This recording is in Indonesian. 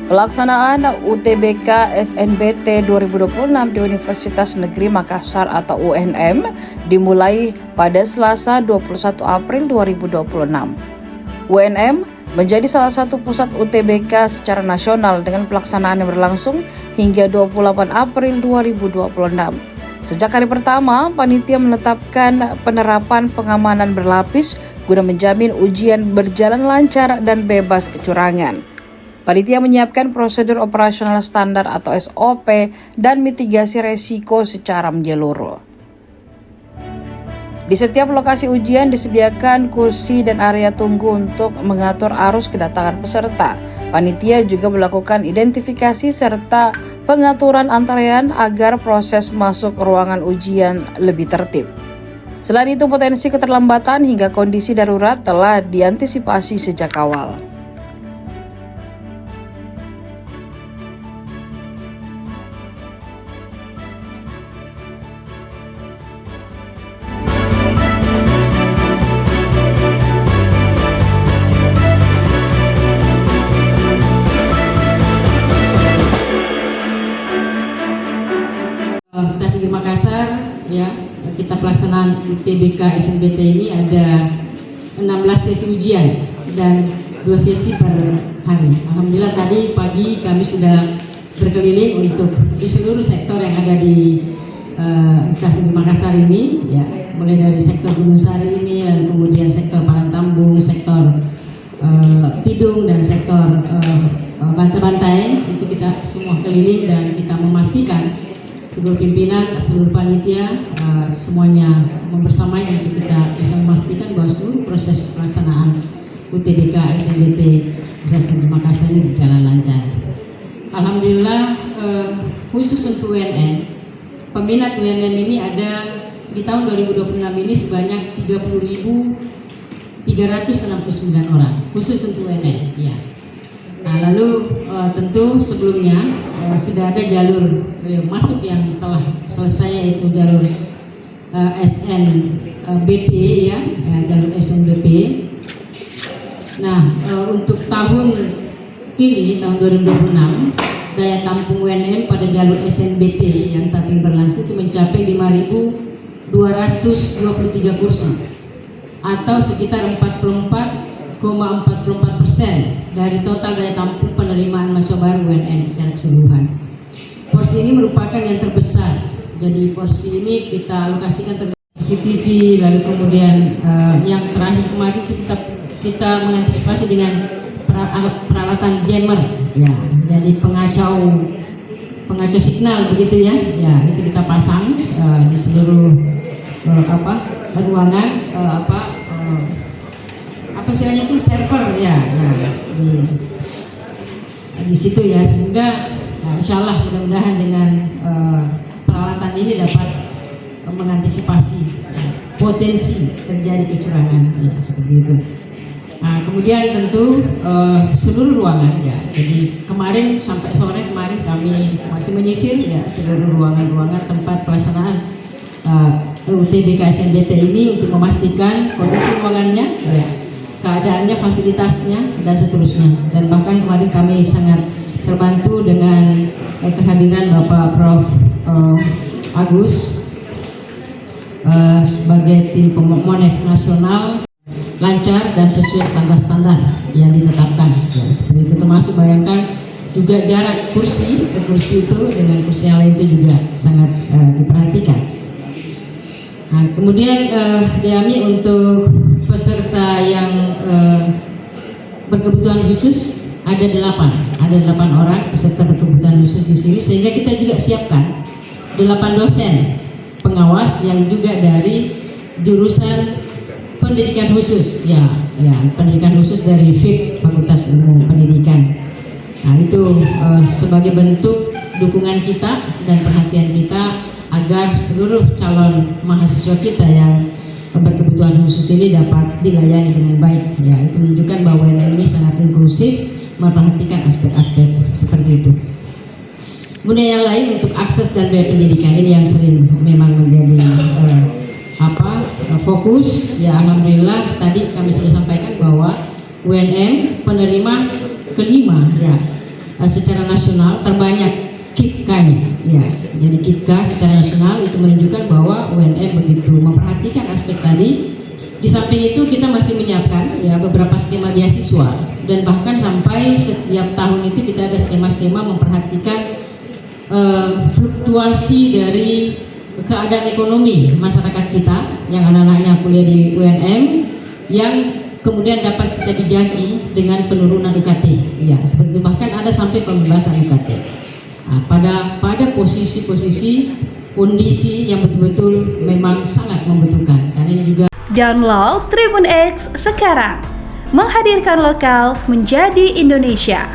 Pelaksanaan UTBK SNBT 2026 di Universitas Negeri Makassar atau UNM dimulai pada Selasa 21 April 2026. UNM menjadi salah satu pusat UTBK secara nasional dengan pelaksanaan yang berlangsung hingga 28 April 2026. Sejak hari pertama, panitia menetapkan penerapan pengamanan berlapis guna menjamin ujian berjalan lancar dan bebas kecurangan. Panitia menyiapkan prosedur operasional standar atau SOP dan mitigasi resiko secara menyeluruh. Di setiap lokasi ujian disediakan kursi dan area tunggu untuk mengatur arus kedatangan peserta. Panitia juga melakukan identifikasi serta pengaturan antrean agar proses masuk ruangan ujian lebih tertib. Selain itu, potensi keterlambatan hingga kondisi darurat telah diantisipasi sejak awal. Di Makassar ya, kita pelaksanaan UTBK SNBT ini ada 16 sesi ujian dan 2 sesi per hari. Alhamdulillah tadi pagi kami sudah berkeliling untuk di seluruh sektor yang ada di Universitas Makassar ini ya, mulai dari sektor Gunung Sari ini dan kemudian sektor Palantambung, sektor Tidung dan sektor Bantai-Bantai. Itu kita semua keliling dan kita memastikan seluruh pimpinan, seluruh panitia semuanya membersamai untuk kita bisa memastikan bahwa seluruh proses pelaksanaan UTBK SNBT Universitas Negeri Makassar ini berjalan lancar. Alhamdulillah, khusus untuk UNM, peminat UNM ini ada di tahun 2026 ini sebanyak 30.369 orang khusus untuk UNM ya. Nah, lalu tentu sebelumnya sudah ada jalur masuk yang telah selesai, yaitu jalur SNBP ya, jalur SNBP. Nah, untuk tahun ini, tahun 2026, daya tampung UNM pada jalur SNBT yang saat ini berlangsung itu mencapai 5.223 kursi atau sekitar 44,44% dari total daya tampung penerimaan mahasiswa baru UNM secara keseluruhan. Porsi ini merupakan yang terbesar. Jadi porsi ini kita alokasikan terhadap CCTV, lalu kemudian yang terakhir kemarin kita mengantisipasi dengan peralatan jammer, ya. Jadi pengacau signal begitu ya. Ya, itu kita pasang di seluruh ruangan apa istilahnya itu server ya, di situ ya, sehingga insya Allah mudah-mudahan dengan peralatan ini dapat mengantisipasi potensi terjadi kecurangan ya, seperti itu. Nah, kemudian tentu seluruh ruangan ya, jadi kemarin sampai sore kemarin kami masih menyisir ya seluruh ruangan-ruangan tempat pelaksanaan UTBK SNBT ini untuk memastikan kondisi ruangannya ya, keadaannya, fasilitasnya, dan seterusnya. Dan bahkan kemarin kami sangat terbantu dengan kehadiran Bapak Prof. Agus sebagai tim Monef nasional, lancar dan sesuai standar-standar yang ditetapkan. Ya, seperti itu, termasuk bayangkan juga jarak kursi ke kursi itu dengan kursi yang lain itu juga sangat diperhatikan. Nah, kemudian Diami untuk peserta yang berkebutuhan khusus ada 8 orang peserta berkebutuhan khusus di sini, sehingga kita juga siapkan 8 dosen pengawas yang juga dari jurusan pendidikan khusus ya, pendidikan khusus dari FIP, Fakultas Ilmu Pendidikan. Nah, itu sebagai bentuk dukungan kita dan perhatian kita agar seluruh calon mahasiswa kita yang berkebutuhan khusus ini dapat dilayani dengan baik ya. Itu menunjukkan bahwa UNM ini sangat inklusif, memperhatikan aspek-aspek seperti itu. Kemudian yang lain untuk akses dan biaya pendidikan ini yang sering memang menjadi fokus ya. Alhamdulillah tadi kami sudah sampaikan bahwa UNM penerima kelima ya secara nasional terbanyak KIPK ya. Jadi KIPK secara nasional itu menunjukkan bahwa UNM begitu memperhatikan aspek tadi. Di samping itu kita masih menyiapkan ya beberapa skema beasiswa, dan bahkan sampai setiap tahun itu kita ada skema-skema memperhatikan fluktuasi dari keadaan ekonomi masyarakat kita yang anak-anaknya kuliah di UNM, yang kemudian dapat kita bijaki dengan penurunan UKT ya, seperti bahkan ada sampai pembebasan UKT. Nah, pada posisi-posisi kondisi yang betul-betul memang sangat membutuhkan, karena ini juga. Download Tribun X sekarang, menghadirkan lokal menjadi Indonesia.